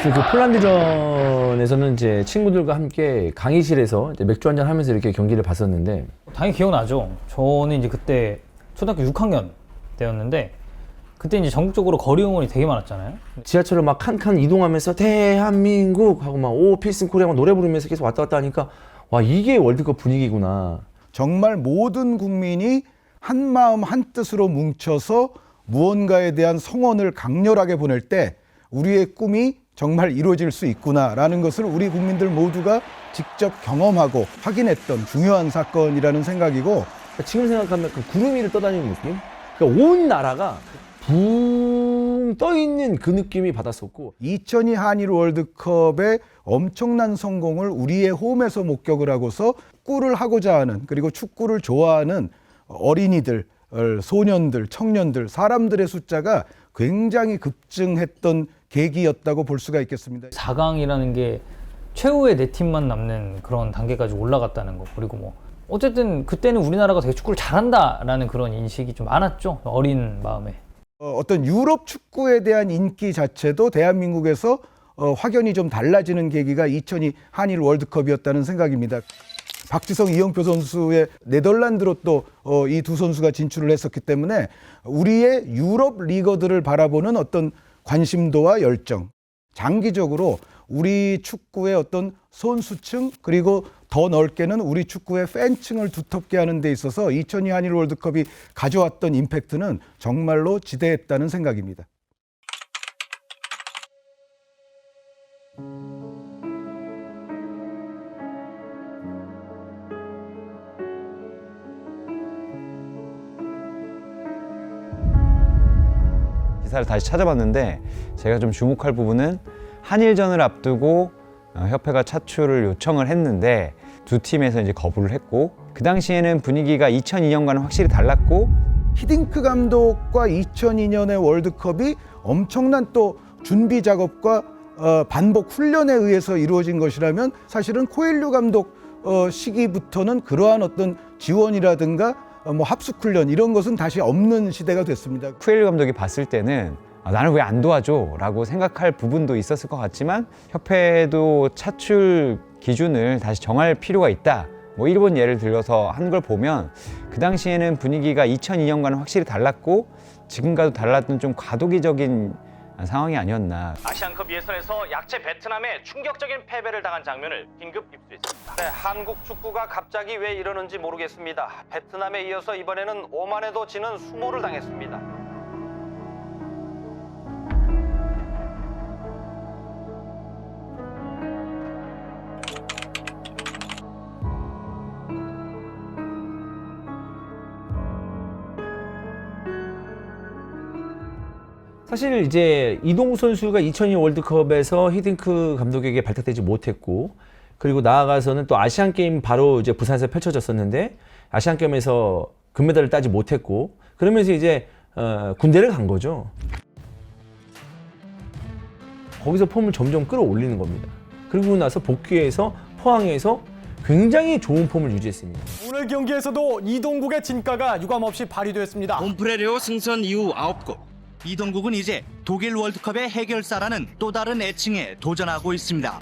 그 폴란드전에서는 이제 친구들과 함께 강의실에서 이제 맥주 한잔 하면서 이렇게 경기를 봤었는데 당연히 기억나죠. 저는 이제 그때 초등학교 6학년 때였는데 그때 이제 전국적으로 거리 응원이 되게 많았잖아요. 지하철을 막 칸칸 이동하면서 대한민국 하고 막 오 필승 코리아 막 노래 부르면서 계속 왔다 갔다 하니까 와 이게 월드컵 분위기구나. 정말 모든 국민이 한 마음 한 뜻으로 뭉쳐서 무언가에 대한 성원을 강렬하게 보낼 때 우리의 꿈이 정말 이루어질 수 있구나라는 것을 우리 국민들 모두가 직접 경험하고 확인했던 중요한 사건이라는 생각이고, 그러니까 지금 생각하면 그 구름 위를 떠다니는 느낌? 그러니까 온 나라가 붕 떠있는 그 느낌이 받았었고 2002 한일 월드컵의 엄청난 성공을 우리의 홈에서 목격을 하고서 축구를 하고자 하는, 그리고 축구를 좋아하는 어린이들, 소년들, 청년들, 사람들의 숫자가 굉장히 급증했던 계기였다고 볼 수가 있겠습니다. 4강이라는 게 최후의 4팀만 남는 그런 단계까지 올라갔다는 거. 그리고 뭐 어쨌든 그때는 우리나라가 되게 축구를 잘한다라는 그런 인식이 좀 많았죠. 어린 마음에. 어떤 유럽 축구에 대한 인기 자체도 대한민국에서 확연히 좀 달라지는 계기가 2002 한일 월드컵이었다는 생각입니다. 박지성, 이영표 선수의 네덜란드로 또 이 두 선수가 진출을 했었기 때문에 우리의 유럽 리거들을 바라보는 어떤 관심도와 열정, 장기적으로 우리 축구의 어떤 선수층, 그리고 더 넓게는 우리 축구의 팬층을 두텁게 하는 데 있어서 2002 한일 월드컵이 가져왔던 임팩트는 정말로 지대했다는 생각입니다. 기사를 다시 찾아봤는데 제가 좀 주목할 부분은 한일전을 앞두고 협회가 차출을 요청을 했는데 두 팀에서 이제 거부를 했고, 그 당시에는 분위기가 2002년과는 확실히 달랐고, 히딩크 감독과 2002년의 월드컵이 엄청난 또 준비 작업과 반복 훈련에 의해서 이루어진 것이라면 사실은 코엘류 감독 시기부터는 그러한 어떤 지원이라든가 뭐 합숙 훈련 이런 것은 다시 없는 시대가 됐습니다. 쿠엘리 감독이 봤을 때는 나를 왜 안 도와줘? 라고 생각할 부분도 있었을 것 같지만 협회도 차출 기준을 다시 정할 필요가 있다. 뭐 일본 예를 들어서 한 걸 보면 그 당시에는 분위기가 2002년과는 확실히 달랐고 지금과도 달랐던 좀 과도기적인 상황이 아니었나. 아시안컵 예선에서 약체 베트남에 충격적인 패배를 당한 장면을 긴급 입수했습니다. 네, 한국 축구가 갑자기 왜 이러는지 모르겠습니다. 베트남에 이어서 이번에는 오만에도 지는 수모를 당했습니다. 사실 이제 이동국 선수가 2002 월드컵에서 히딩크 감독에게 발탁되지 못했고, 그리고 나아가서는 또 아시안 게임 바로 이제 부산에서 펼쳐졌었는데 아시안 게임에서 금메달을 따지 못했고, 그러면서 이제 군대를 간 거죠. 거기서 폼을 점점 끌어올리는 겁니다. 그리고 나서 복귀해서 포항에서 굉장히 좋은 폼을 유지했습니다. 오늘 경기에서도 이동국의 진가가 유감없이 발휘됐습니다. 몬프레레오 승선 이후 9골. 이동국은 이제 독일 월드컵의 해결사라는 또 다른 애칭에 도전하고 있습니다.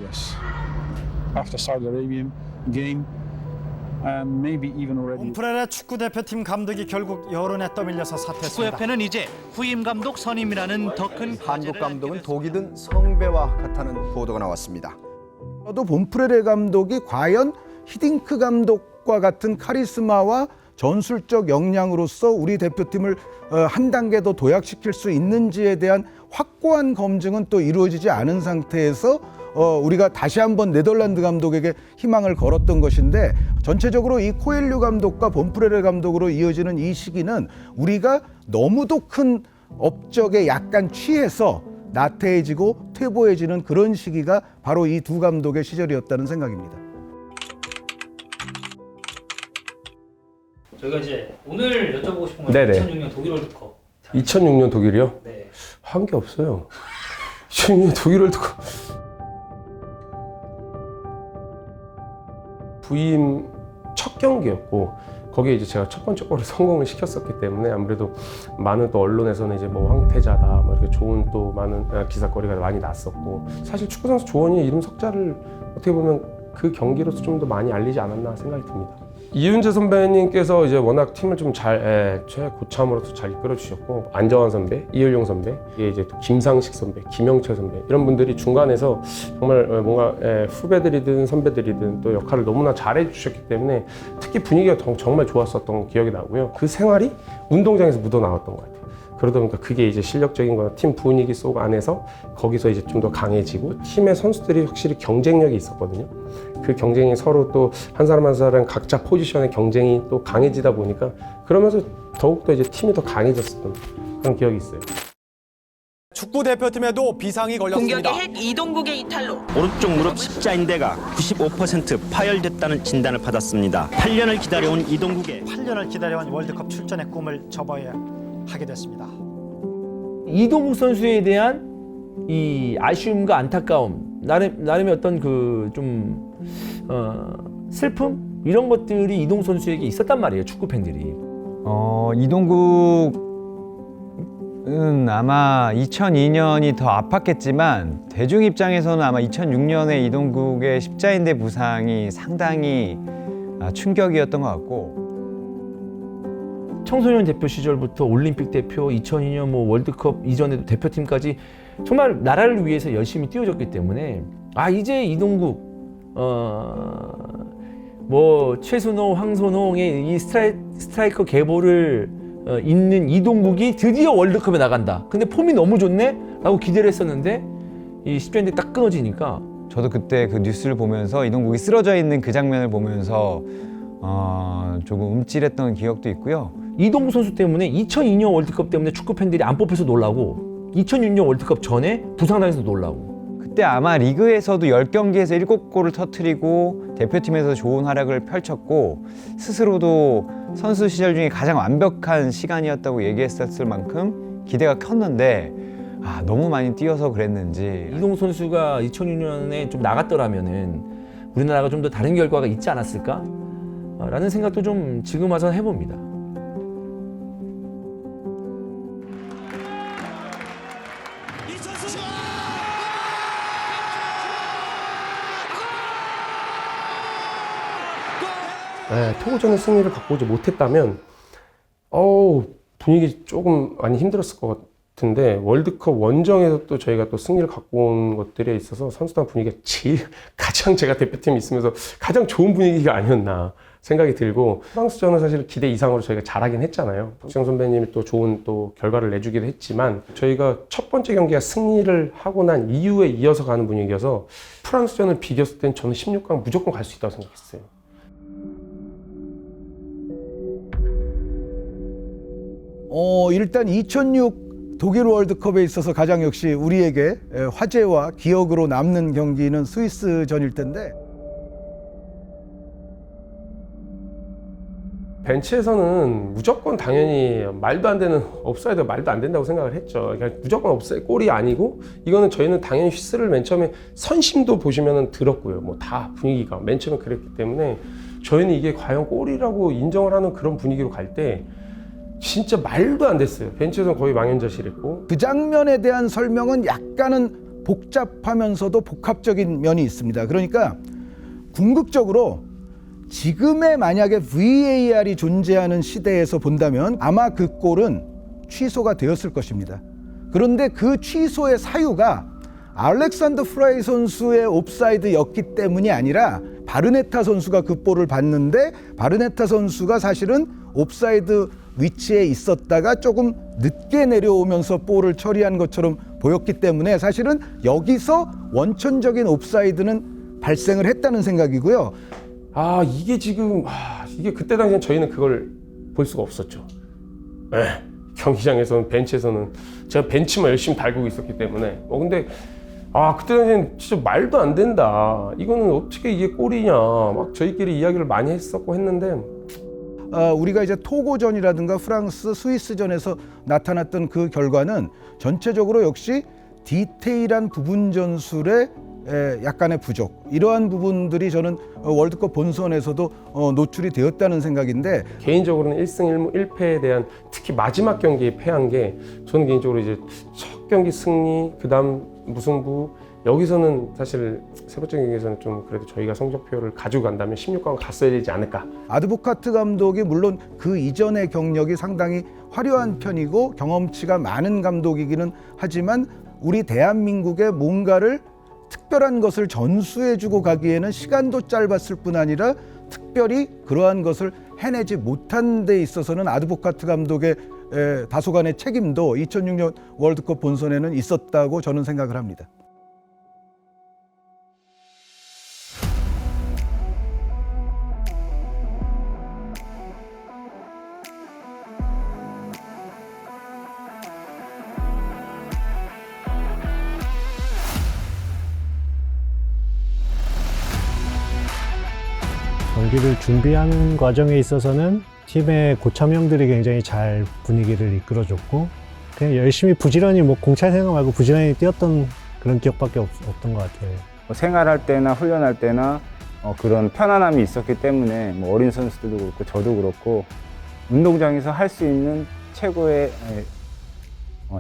Yes. After Saudi Arabian game, and maybe even already. 몬프레레 축구 대표팀 감독이 결국 여론에 떠밀려서 사퇴했습니다. 축구협회는 이제 후임 감독 선임이라는 더 큰 한국 감독은 독이 든 성배와 같다는 보도가 나왔습니다. 또 몬프레레 감독이 과연 히딩크 감독과 같은 카리스마와 전술적 역량으로서 우리 대표팀을 한 단계 더 도약시킬 수 있는지에 대한 확고한 검증은 또 이루어지지 않은 상태에서 우리가 다시 한번 네덜란드 감독에게 희망을 걸었던 것인데, 전체적으로 이 코엘류 감독과 몬프레레 감독으로 이어지는 이 시기는 우리가 너무도 큰 업적에 약간 취해서 나태해지고 퇴보해지는 그런 시기가 바로 이 두 감독의 시절이었다는 생각입니다. 저희가 이제 오늘 여쭤보고 싶은 건 네네. 2006년 독일 월드컵. 2006년 독일이요? 네. 한 게 없어요. 2006년 독일 월드컵. 부임 첫 경기였고 거기에 이제 제가 첫 번째 골을 성공을 시켰었기 때문에 아무래도 많은 또 언론에서는 이제 뭐 황태자다 뭐 이렇게 좋은 또 많은 기사거리가 많이 났었고 사실 축구 선수 조원이의 이름 석자를 어떻게 보면 그 경기로서 좀 더 많이 알리지 않았나 생각이 듭니다. 이윤재 선배님께서 이제 워낙 팀을 좀 잘 최고참으로서 잘 이끌어 주셨고 안정환 선배, 이을용 선배, 이제 또 김상식 선배, 김영철 선배 이런 분들이 중간에서 정말 뭔가 후배들이든 선배들이든 또 역할을 너무나 잘해 주셨기 때문에 특히 분위기가 정말 좋았었던 기억이 나고요. 그 생활이 운동장에서 묻어 나왔던 것 같아요. 그러다 보니까 그게 이제 실력적인 거나 팀 분위기 속 안에서 거기서 이제 좀 더 강해지고 팀의 선수들이 확실히 경쟁력이 있었거든요. 그 경쟁이 서로 또 한 사람 한 사람 각자 포지션의 경쟁이 또 강해지다 보니까 그러면서 더욱더 이제 팀이 더 강해졌었던 그런 기억이 있어요. 축구 대표팀에도 비상이 걸렸습니다. 공격의 핵 이동국의 이탈로 오른쪽 무릎 십자인대가 95% 파열됐다는 진단을 받았습니다. 8년을 기다려온 이동국의 8년을 기다려온 월드컵 출전의 꿈을 접어야 하게 됐습니다. 이동국 선수에 대한 이 아쉬움과 안타까움, 나름의 어떤 그 좀 슬픔 이런 것들이 이동국 선수에게 있었단 말이에요. 축구 팬들이. 이동국은 아마 2002년이 더 아팠겠지만 대중 입장에서는 아마 2006년에 이동국의 십자인대 부상이 상당히 충격이었던 것 같고. 청소년 대표 시절부터 올림픽 대표, 2002년 뭐 월드컵 이전에도 대표팀까지 정말 나라를 위해서 열심히 뛰어줬기 때문에 이제 이동국 뭐 최순호, 황선홍의 이 스트라이커 계보를 잇는 이동국이 드디어 월드컵에 나간다. 근데 폼이 너무 좋네? 라고 기대를 했었는데 이 십자인대 딱 끊어지니까 저도 그때 그 뉴스를 보면서 이동국이 쓰러져 있는 그 장면을 보면서 조금 움찔했던 기억도 있고요. 이동국 선수 때문에 2002년 월드컵 때문에 축구 팬들이 안 뽑혀서 놀라고 2006년 월드컵 전에 부상당해서 놀라고 그때 아마 리그에서도 10경기에서 7골을 터뜨리고 대표팀에서 좋은 활약을 펼쳤고 스스로도 선수 시절 중에 가장 완벽한 시간이었다고 얘기했었을 만큼 기대가 컸는데 너무 많이 뛰어서 그랬는지 이동국 선수가 2006년에 좀 나갔더라면은 우리나라가 좀 더 다른 결과가 있지 않았을까? 라는 생각도 좀 지금 와서 해봅니다. 토고전의 승리를 갖고 오지 못했다면 분위기 조금 많이 힘들었을 것 같은데 월드컵 원정에서 또 저희가 또 승리를 갖고 온 것들에 있어서 선수단 분위기가 가장 제가 대표팀에 있으면서 가장 좋은 분위기가 아니었나 생각이 들고 프랑스전은 사실 기대 이상으로 저희가 잘하긴 했잖아요. 박지성 선배님이 또 좋은 또 결과를 내주기도 했지만 저희가 첫 번째 경기가 승리를 하고 난 이후에 이어서 가는 분위기여서 프랑스전을 비겼을 땐 저는 16강 무조건 갈 수 있다고 생각했어요. 일단 2006 독일 월드컵에 있어서 가장 역시 우리에게 화제와 기억으로 남는 경기는 스위스전일 텐데 벤치에서는 무조건 당연히 말도 안 되는 옵사이드 말도 안 된다고 생각을 했죠. 그러니까 무조건 옵사이드 골이 아니고 이거는 저희는 당연히 휘스를 맨 처음에 선심도 보시면은 들었고요. 뭐 다 분위기가 맨 처음에 그랬기 때문에 저희는 이게 과연 골이라고 인정을 하는 그런 분위기로 갈 때 진짜 말도 안 됐어요. 벤치에서는 거의 망연자실했고 그 장면에 대한 설명은 약간은 복잡하면서도 복합적인 면이 있습니다. 그러니까 궁극적으로 지금의 만약에 VAR이 존재하는 시대에서 본다면 아마 그 골은 취소가 되었을 것입니다. 그런데 그 취소의 사유가 알렉산더 프라이 선수의 옵사이드였기 때문이 아니라 바르네타 선수가 그 볼을 봤는데 바르네타 선수가 사실은 옵사이드 위치에 있었다가 조금 늦게 내려오면서 볼을 처리한 것처럼 보였기 때문에 사실은 여기서 원천적인 옵사이드는 발생을 했다는 생각이고요. 이게 지금 이게 그때 당시엔 저희는 그걸 볼 수가 없었죠. 경기장에서는 벤치에서는 제가 벤치만 열심히 달고 있었기 때문에 근데 그때 당시엔 진짜 말도 안 된다. 이거는 어떻게 이게 골이냐 막 저희끼리 이야기를 많이 했었고 했는데 우리가 이제 토고전이라든가 프랑스, 스위스전에서 나타났던 그 결과는 전체적으로 역시 디테일한 부분 전술의 약간의 부족, 이러한 부분들이 저는 월드컵 본선에서도 노출이 되었다는 생각인데, 개인적으로는 1승 1패에 대한 특히 마지막 경기에 패한 게 저는 개인적으로 이제 첫 경기 승리, 그다음 무승부, 여기서는 사실 세 번째 경기에서는 좀 그래도 저희가 성적표를 가지고 간다면 16강 갔어야 되지 않을까. 아드보카트 감독이 물론 그 이전의 경력이 상당히 화려한 편이고 경험치가 많은 감독이기는 하지만 우리 대한민국의 뭔가를 특별한 것을 전수해주고 가기에는 시간도 짧았을 뿐 아니라 특별히 그러한 것을 해내지 못한 데 있어서는 아드보카트 감독의 다소간의 책임도 2006년 월드컵 본선에는 있었다고 저는 생각을 합니다. 경기를 준비하는 과정에 있어서는 팀의 고참형들이 굉장히 잘 분위기를 이끌어줬고 그냥 열심히 부지런히 공차에 생각 말고 부지런히 뛰었던 그런 기억밖에 없던 것 같아요. 생활할 때나 훈련할 때나 그런 편안함이 있었기 때문에 어린 선수들도 그렇고 저도 그렇고 운동장에서 할 수 있는 최고의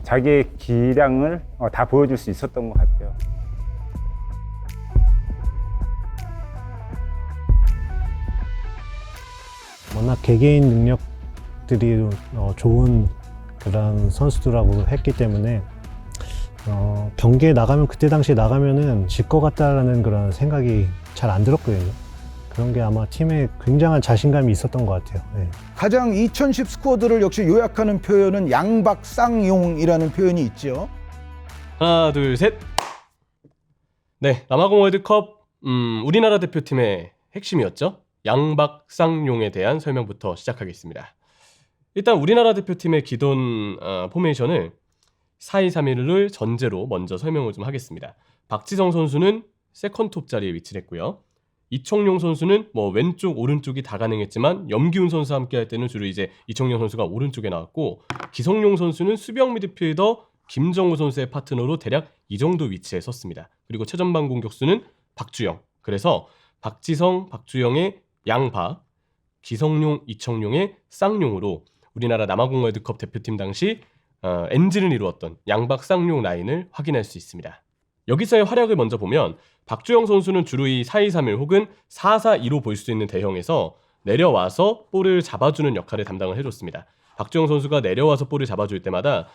자기의 기량을 다 보여줄 수 있었던 것 같아요. 워낙 개개인 능력들이 좋은 그런 선수들하고 했기 때문에 경기에 나가면 그때 당시에 나가면은 질 것 같다라는 그런 생각이 잘 안 들었거든요. 그런 게 아마 팀에 굉장한 자신감이 있었던 것 같아요. 네. 가장 2010 스쿼드를 역시 요약하는 표현은 양박쌍용이라는 표현이 있죠. 하나, 둘, 셋. 네, 남아공 월드컵 우리나라 대표팀의 핵심이었죠. 양박쌍용에 대한 설명부터 시작하겠습니다. 일단 우리나라 대표팀의 기존 포메이션을 4-2-3-1을 전제로 먼저 설명을 좀 하겠습니다. 박지성 선수는 세컨톱 자리에 위치를 했고요. 이청용 선수는 왼쪽 오른쪽이 다 가능했지만 염기훈 선수와 함께 할 때는 주로 이제 이청용 선수가 오른쪽에 나왔고, 기성용 선수는 수비형 미드필더 김정우 선수의 파트너로 대략 이 정도 위치에 섰습니다. 그리고 최전방 공격수는 박주영. 그래서 박지성, 박주영의 양박, 기성용, 이청용의 쌍용으로 우리나라 남아공 월드컵 대표팀 당시 엔진을 이루었던 양박 쌍용 라인을 확인할 수 있습니다. 여기서의 활약을 먼저 보면 박주영 선수는 주로 이 4-2-3-1 혹은 4-4-2로 볼 수 있는 대형에서 내려와서 볼을 잡아주는 역할을 담당을 해줬습니다. 박주영 선수가 내려와서 볼을 잡아줄 때마다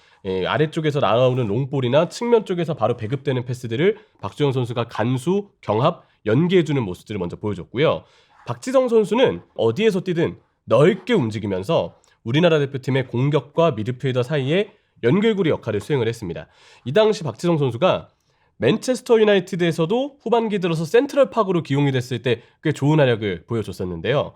아래쪽에서 나오는 롱볼이나 측면 쪽에서 바로 배급되는 패스들을 박주영 선수가 간수, 경합, 연계해주는 모습들을 먼저 보여줬고요. 박지성 선수는 어디에서 뛰든 넓게 움직이면서 우리나라 대표팀의 공격과 미드필더 사이에 연결고리 역할을 수행을 했습니다. 이 당시 박지성 선수가 맨체스터 유나이티드에서도 후반기 들어서 센트럴 팍으로 기용이 됐을 때 꽤 좋은 활약을 보여줬었는데요.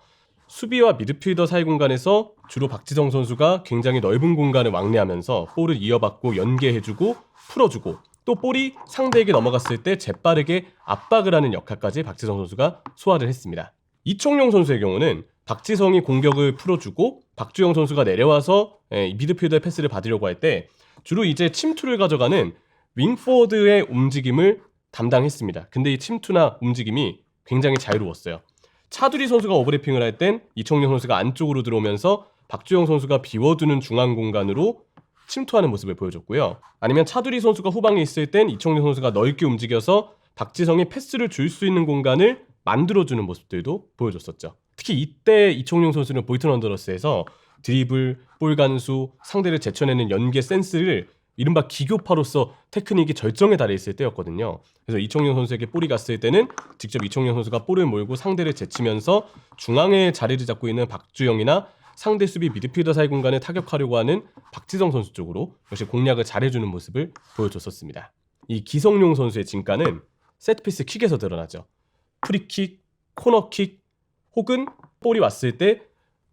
수비와 미드필더 사이 공간에서 주로 박지성 선수가 굉장히 넓은 공간을 왕래하면서 볼을 이어받고 연계해주고 풀어주고, 또 볼이 상대에게 넘어갔을 때 재빠르게 압박을 하는 역할까지 박지성 선수가 소화를 했습니다. 이청용 선수의 경우는 박지성이 공격을 풀어주고 박주영 선수가 내려와서 미드필더의 패스를 받으려고 할 때 주로 이제 침투를 가져가는 윙포워드의 움직임을 담당했습니다. 근데 이 침투나 움직임이 굉장히 자유로웠어요. 차두리 선수가 오버래핑을 할 땐 이청용 선수가 안쪽으로 들어오면서 박주영 선수가 비워두는 중앙 공간으로 침투하는 모습을 보여줬고요. 아니면 차두리 선수가 후방에 있을 땐 이청용 선수가 넓게 움직여서 박지성이 패스를 줄 수 있는 공간을 만들어주는 모습들도 보여줬었죠. 특히 이때 이청용 선수는 볼튼 원더러스에서 드리블, 볼 간수, 상대를 제쳐내는 연계 센스를 이른바 기교파로서 테크닉이 절정에 달해 있을 때였거든요. 그래서 이청용 선수에게 볼이 갔을 때는 직접 이청용 선수가 볼을 몰고 상대를 제치면서 중앙에 자리를 잡고 있는 박주영이나 상대 수비 미드필더 사이 공간을 타격하려고 하는 박지성 선수 쪽으로 역시 공략을 잘해주는 모습을 보여줬었습니다. 이 기성용 선수의 진가는 세트피스 킥에서 드러나죠. 프리킥, 코너킥 혹은 볼이 왔을 때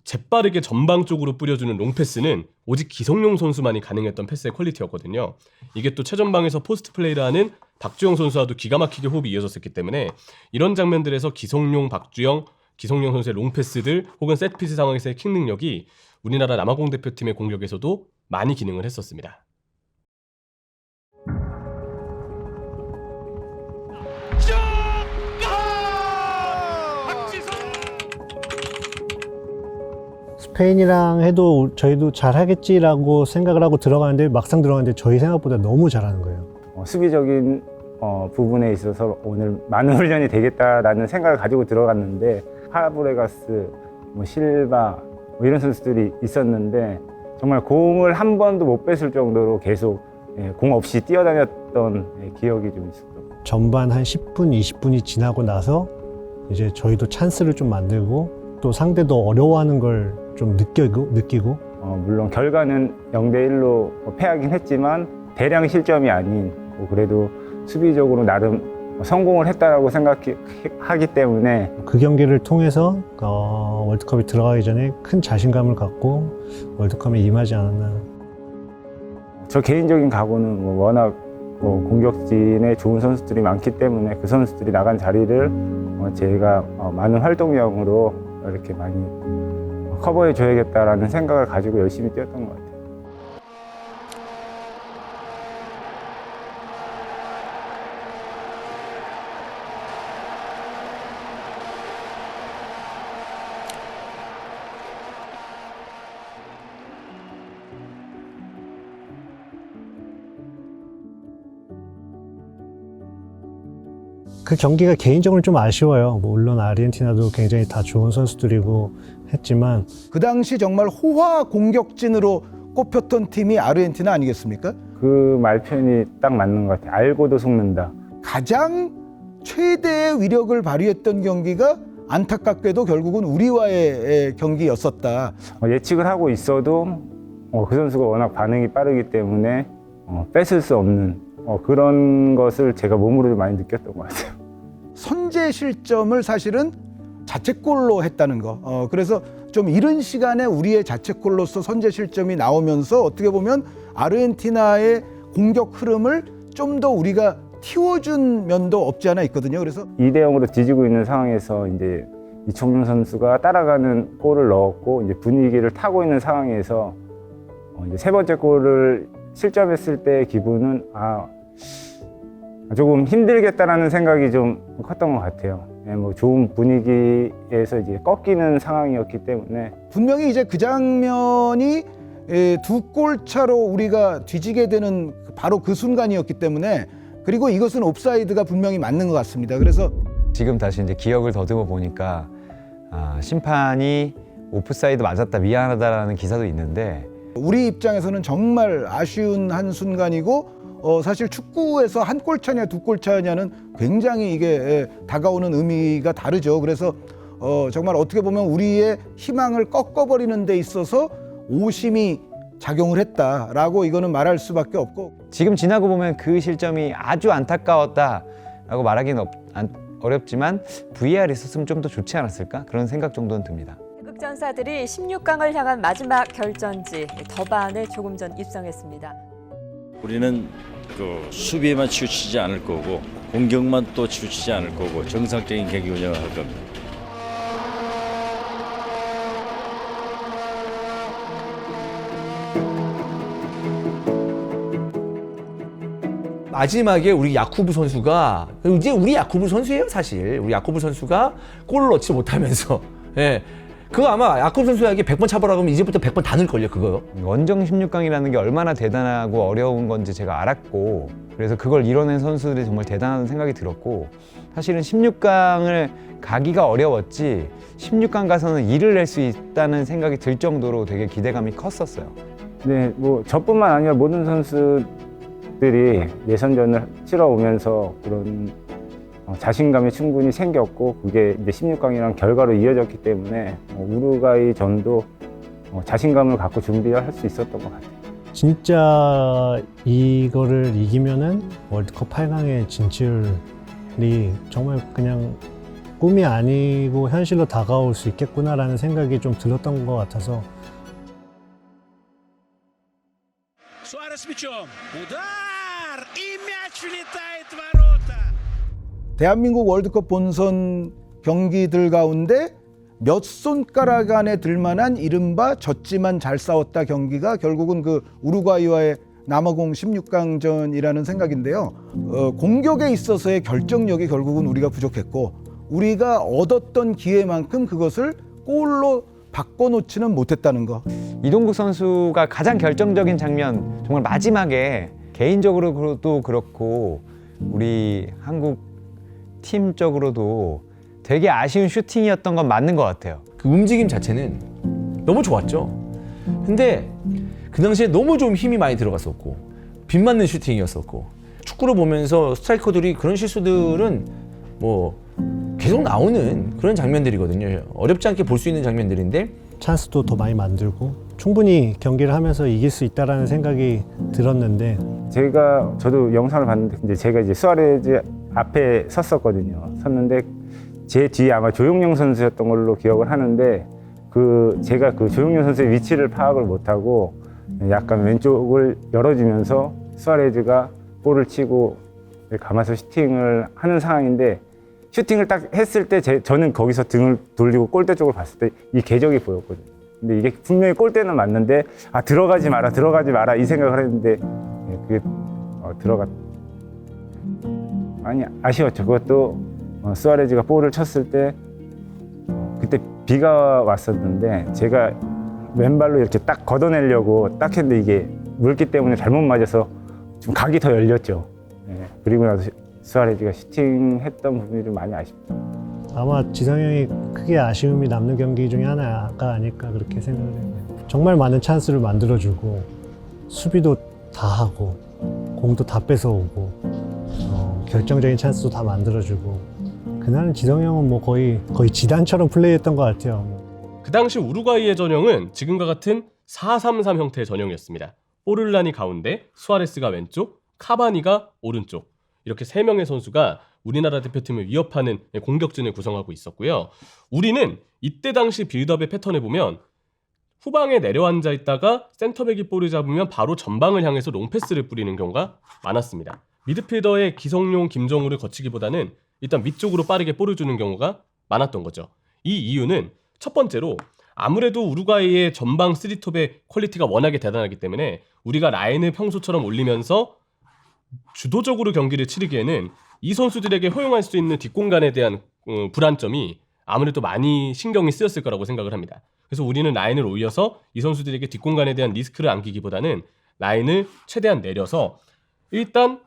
재빠르게 전방 쪽으로 뿌려주는 롱패스는 오직 기성용 선수만이 가능했던 패스의 퀄리티였거든요. 이게 또 최전방에서 포스트 플레이를 하는 박주영 선수와도 기가 막히게 호흡이 이어졌었기 때문에 이런 장면들에서 기성용, 박주영, 기성용 선수의 롱패스들 혹은 세트피스 상황에서의 킥 능력이 우리나라 남아공 대표팀의 공격에서도 많이 기능을 했었습니다. 스페인이랑 해도 저희도 잘하겠지라고 생각을 하고 들어가는데 막상 들어가는데 저희 생각보다 너무 잘하는 거예요. 수비적인 부분에 있어서 오늘 많은 훈련이 되겠다라는 생각을 가지고 들어갔는데 파브레가스, 실바 이런 선수들이 있었는데 정말 공을 한 번도 못 뺏을 정도로 계속 공 없이 뛰어다녔던 기억이 좀 있었던. 전반 한 10분, 20분이 지나고 나서 이제 저희도 찬스를 좀 만들고 또 상대도 어려워하는 걸 좀 느끼고 물론 결과는 0대1로 패하긴 했지만 대량 실점이 아닌 그래도 수비적으로 나름 성공을 했다라고 생각하기 때문에 그 경기를 통해서 월드컵에 들어가기 전에 큰 자신감을 갖고 월드컵에 임하지 않았나. 저 개인적인 각오는 워낙 공격진에 좋은 선수들이 많기 때문에 그 선수들이 나간 자리를 제가 많은 활동량으로 이렇게 많이 커버해 줘야겠다라는 생각을 가지고 열심히 뛰었던 것 같아요. 그 경기가 개인적으로 좀 아쉬워요. 물론 아르헨티나도 굉장히 다 좋은 선수들이고 했지만 그 당시 정말 호화 공격진으로 꼽혔던 팀이 아르헨티나 아니겠습니까? 그 말편이 딱 맞는 것 같아요. 알고도 속는다. 가장 최대의 위력을 발휘했던 경기가 안타깝게도 결국은 우리와의 경기였었다. 예측을 하고 있어도 그 선수가 워낙 반응이 빠르기 때문에 뺏을 수 없는 그런 것을 제가 몸으로 많이 느꼈던 것 같아요. 선제 실점을 사실은 자책골로 했다는 거. 그래서 좀 이른 시간에 우리의 자책골로서 선제 실점이 나오면서 어떻게 보면 아르헨티나의 공격 흐름을 좀 더 우리가 틔워준 면도 없지 않아 있거든요. 그래서 2대0으로 뒤지고 있는 상황에서 이제 이청용 선수가 따라가는 골을 넣었고 이제 분위기를 타고 있는 상황에서 이제 세 번째 골을 실점했을 때 기분은 조금 힘들겠다라는 생각이 좀 컸던 것 같아요. 좋은 분위기에서 이제 꺾이는 상황이었기 때문에 분명히 이제 그 장면이 2골 차로 우리가 뒤지게 되는 바로 그 순간이었기 때문에 그리고 이것은 옵사이드가 분명히 맞는 것 같습니다. 그래서 지금 다시 이제 기억을 더듬어 보니까 심판이 오프사이드 맞았다 미안하다라는 기사도 있는데 우리 입장에서는 정말 아쉬운 한 순간이고 사실 축구에서 한 골 차냐 2골 차냐는 굉장히 이게 다가오는 의미가 다르죠. 그래서 정말 어떻게 보면 우리의 희망을 꺾어버리는 데 있어서 오심이 작용을 했다라고 이거는 말할 수밖에 없고 지금 지나고 보면 그 실점이 아주 안타까웠다라고 말하기는 어렵지만 VAR 있었으면 좀 더 좋지 않았을까? 그런 생각 정도는 듭니다. 태극전사들이 16강을 향한 마지막 결전지 더반에 조금 전 입성했습니다. 우리는 그 수비에만 치우치지 않을 거고 공격만 또 치우치지 않을 거고 정상적인 경기 운영을 할 겁니다. 마지막에 우리 야쿠브 선수가 이제 우리 야쿠브 선수예요 사실. 우리 야쿠브 선수가 골을 넣지 못하면서 그거 아마 야쿠브 선수에게 100번 차보라고 하면 이제부터 100번 다 넣을걸요 그거. 원정 16강이라는 게 얼마나 대단하고 어려운 건지 제가 알았고 그래서 그걸 이뤄낸 선수들이 정말 대단하다는 생각이 들었고 사실은 16강을 가기가 어려웠지 16강 가서는 일을 낼 수 있다는 생각이 들 정도로 되게 기대감이 컸었어요. 네, 저뿐만 아니라 모든 선수들이 예선전을 치러오면서 그런 자신감이 충분히 생겼고 그게 이제 16강이랑 결과로 이어졌기 때문에 우루과이 전도 자신감을 갖고 준비할 수 있었던 것 같아요. 진짜 이거를 이기면은 월드컵 8강의 진출이 정말 그냥 꿈이 아니고 현실로 다가올 수 있겠구나라는 생각이 좀 들었던 것 같아서 대한민국 월드컵 본선 경기들 가운데 몇 손가락 안에 들만한 이른바 졌지만 잘 싸웠다 경기가 결국은 그 우루과이와의 남아공 16강전이라는 생각인데요. 공격에 있어서의 결정력이 결국은 우리가 부족했고 우리가 얻었던 기회만큼 그것을 골로 바꿔놓지는 못했다는 거. 이동국 선수가 가장 결정적인 장면, 정말 마지막에 개인적으로도 그렇고 우리 한국 팀적으로도 되게 아쉬운 슈팅이었던 건 맞는 것 같아요. 그 움직임 자체는 너무 좋았죠. 근데 그 당시에 너무 좀 힘이 많이 들어갔었고 빗 맞는 슈팅이었었고 축구를 보면서 스트라이커들이 그런 실수들은 뭐 계속 나오는 그런 장면들이거든요. 어렵지 않게 볼 수 있는 장면들인데 찬스도 더 많이 만들고 충분히 경기를 하면서 이길 수 있다라는 생각이 들었는데 저도 영상을 봤는데 이제 제가 이제 수아레즈 앞에 섰었거든요. 섰는데 제 뒤에 아마 조용영 선수였던 걸로 기억을 하는데 제가 그 조용영 선수의 위치를 파악을 못하고 약간 왼쪽을 열어주면서 수아레즈가 볼을 치고 감아서 슈팅을 하는 상황인데 슈팅을 딱 했을 때 저는 거기서 등을 돌리고 골대 쪽을 봤을 때 이 궤적이 보였거든요. 근데 이게 분명히 골대는 맞는데 들어가지 마라 이 생각을 했는데 그게 많이 아쉬웠죠. 그것도 수아레즈가 볼을 쳤을 때 그때 비가 왔었는데 제가 왼발로 이렇게 딱 걷어내려고 딱 했는데 이게 물기 때문에 잘못 맞아서 좀 각이 더 열렸죠. 그리고 나서 수아레즈가 슈팅했던 부분이 좀 많이 아쉽죠. 아마 지성 형이 크게 아쉬움이 남는 경기 중에 하나가 아닐까 그렇게 생각을 해요. 정말 많은 찬스를 만들어주고 수비도 다 하고 공도 다 뺏어오고 결정적인 찬스도 다 만들어주고 그날은 지성 형은 뭐 거의 지단처럼 플레이했던 것 같아요. 그 당시 우루과이의 전형은 지금과 같은 4-3-3 형태의 전형이었습니다. 포를란이 가운데, 수아레스가 왼쪽, 카바니가 오른쪽. 이렇게 3명의 선수가 우리나라 대표팀을 위협하는 공격진을 구성하고 있었고요. 우리는 이때 당시 빌드업의 패턴을 보면 후방에 내려앉아 있다가 센터백이 볼을 잡으면 바로 전방을 향해서 롱패스를 뿌리는 경우가 많았습니다. 미드필더의 기성용, 김정우를 거치기보다는 일단 밑쪽으로 빠르게 볼을 주는 경우가 많았던 거죠. 이 이유는 첫 번째로 아무래도 우루과이의 전방 3톱의 퀄리티가 워낙에 대단하기 때문에 우리가 라인을 평소처럼 올리면서 주도적으로 경기를 치르기에는 이 선수들에게 허용할 수 있는 뒷공간에 대한 불안점이 아무래도 많이 신경이 쓰였을 거라고 생각을 합니다. 그래서 우리는 라인을 올려서 이 선수들에게 뒷공간에 대한 리스크를 안기기보다는 라인을 최대한 내려서 일단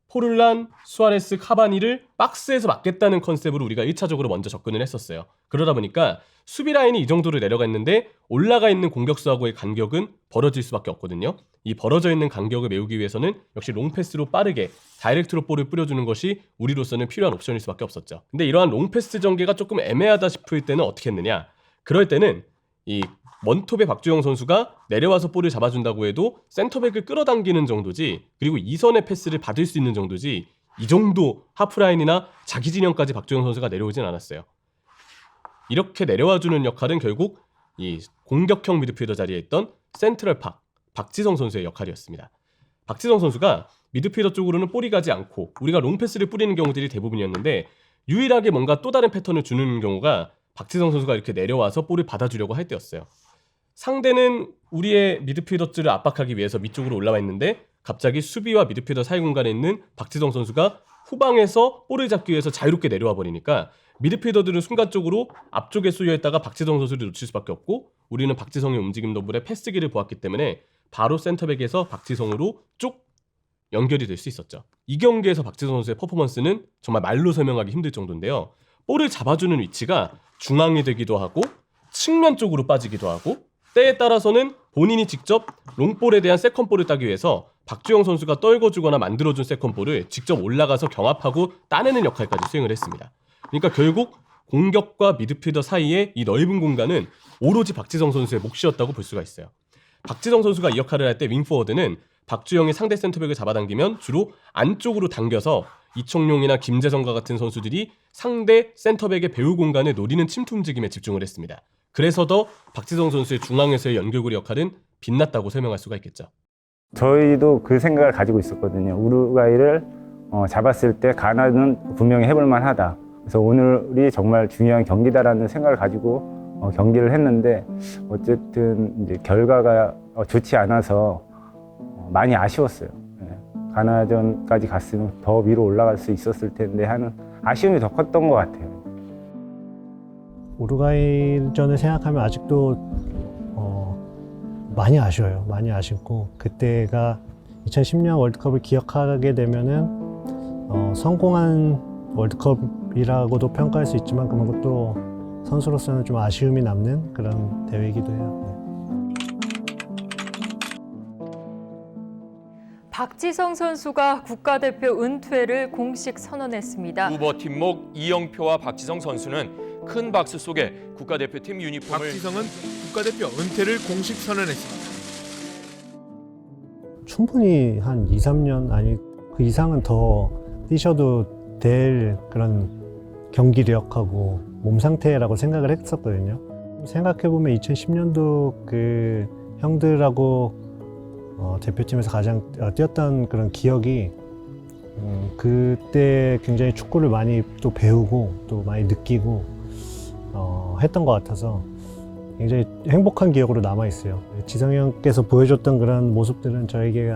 포를란, 수아레스, 카바니를 박스에서 막겠다는 컨셉으로 우리가 1차적으로 먼저 접근을 했었어요. 그러다 보니까 수비 라인이 이 정도로 내려갔는데 올라가 있는 공격수하고의 간격은 벌어질 수밖에 없거든요. 이 벌어져 있는 간격을 메우기 위해서는 역시 롱패스로 빠르게 다이렉트로 볼을 뿌려주는 것이 우리로서는 필요한 옵션일 수밖에 없었죠. 근데 이러한 롱패스 전개가 조금 애매하다 싶을 때는 어떻게 했느냐? 그럴 때는 이 원톱의 박주영 선수가 내려와서 볼을 잡아준다고 해도 센터백을 끌어당기는 정도지, 그리고 이선의 패스를 받을 수 있는 정도지 이 정도 하프라인이나 자기 진영까지 박주영 선수가 내려오진 않았어요. 이렇게 내려와주는 역할은 결국 이 공격형 미드필더 자리에 있던 센트럴 박지성 선수의 역할이었습니다. 박지성 선수가 미드필더 쪽으로는 볼이 가지 않고 우리가 롱패스를 뿌리는 경우들이 대부분이었는데 유일하게 뭔가 또 다른 패턴을 주는 경우가 박지성 선수가 이렇게 내려와서 볼을 받아주려고 할 때였어요. 상대는 우리의 미드필더들을 압박하기 위해서 밑쪽으로 올라와 있는데 갑자기 수비와 미드필더 사이 공간에 있는 박지성 선수가 후방에서 볼을 잡기 위해서 자유롭게 내려와 버리니까 미드필더들은 순간적으로 앞쪽에 쏘여있다가 박지성 선수를 놓칠 수밖에 없고 우리는 박지성의 움직임 덕분에 패스기를 보았기 때문에 바로 센터백에서 박지성으로 쭉 연결이 될 수 있었죠. 이 경기에서 박지성 선수의 퍼포먼스는 정말 말로 설명하기 힘들 정도인데요. 볼을 잡아주는 위치가 중앙이 되기도 하고 측면 쪽으로 빠지기도 하고 때에 따라서는 본인이 직접 롱볼에 대한 세컨볼을 따기 위해서 박주영 선수가 떨궈주거나 만들어준 세컨볼을 직접 올라가서 경합하고 따내는 역할까지 수행을 했습니다. 그러니까 결국 공격과 미드필더 사이에 이 넓은 공간은 오로지 박지성 선수의 몫이었다고 볼 수가 있어요. 박지성 선수가 이 역할을 할 때 윙포워드는 박주영이 상대 센터백을 잡아당기면 주로 안쪽으로 당겨서 이청용이나 김재성과 같은 선수들이 상대 센터백의 배후 공간을 노리는 침투 움직임에 집중을 했습니다. 그래서 더 박지성 선수의 중앙에서의 연결고리 역할은 빛났다고 설명할 수가 있겠죠. 저희도 그 생각을 가지고 있었거든요. 우루과이를 잡았을 때 가나는 분명히 해볼 만하다. 그래서 오늘이 정말 중요한 경기다라는 생각을 가지고 경기를 했는데 어쨌든 이제 결과가 좋지 않아서 많이 아쉬웠어요. 가나전까지 갔으면 더 위로 올라갈 수 있었을 텐데 하는 아쉬움이 더 컸던 것 같아요. 우루과이전을 생각하면 아직도 많이 아쉬워요. 많이 아쉽고 그때가 2010년 월드컵을 기억하게 되면은 성공한 월드컵이라고도 평가할 수 있지만 그만큼 또 선수로서는 좀 아쉬움이 남는 그런 대회이기도 해요. 박지성 선수가 국가대표 은퇴를 공식 선언했습니다. 후보 팀목 이영표와 박지성 선수는 큰 박수 속에 국가대표팀 유니폼을 박지성은 국가대표 은퇴를 공식 선언했습니다. 충분히 한 2, 3년 아니 그 이상은 더 뛰셔도 될 그런 경기력하고 몸 상태라고 생각을 했었거든요. 생각해보면 2010년도 그 형들하고 대표팀에서 가장 뛰었던 그런 기억이 그때 굉장히 축구를 많이 또 배우고 또 많이 느끼고 했던 것 같아서 굉장히 행복한 기억으로 남아있어요. 지성이 형께서 보여줬던 그런 모습들은 저에게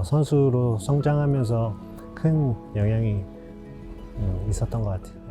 선수로 성장하면서 큰 영향이 있었던 것 같아요.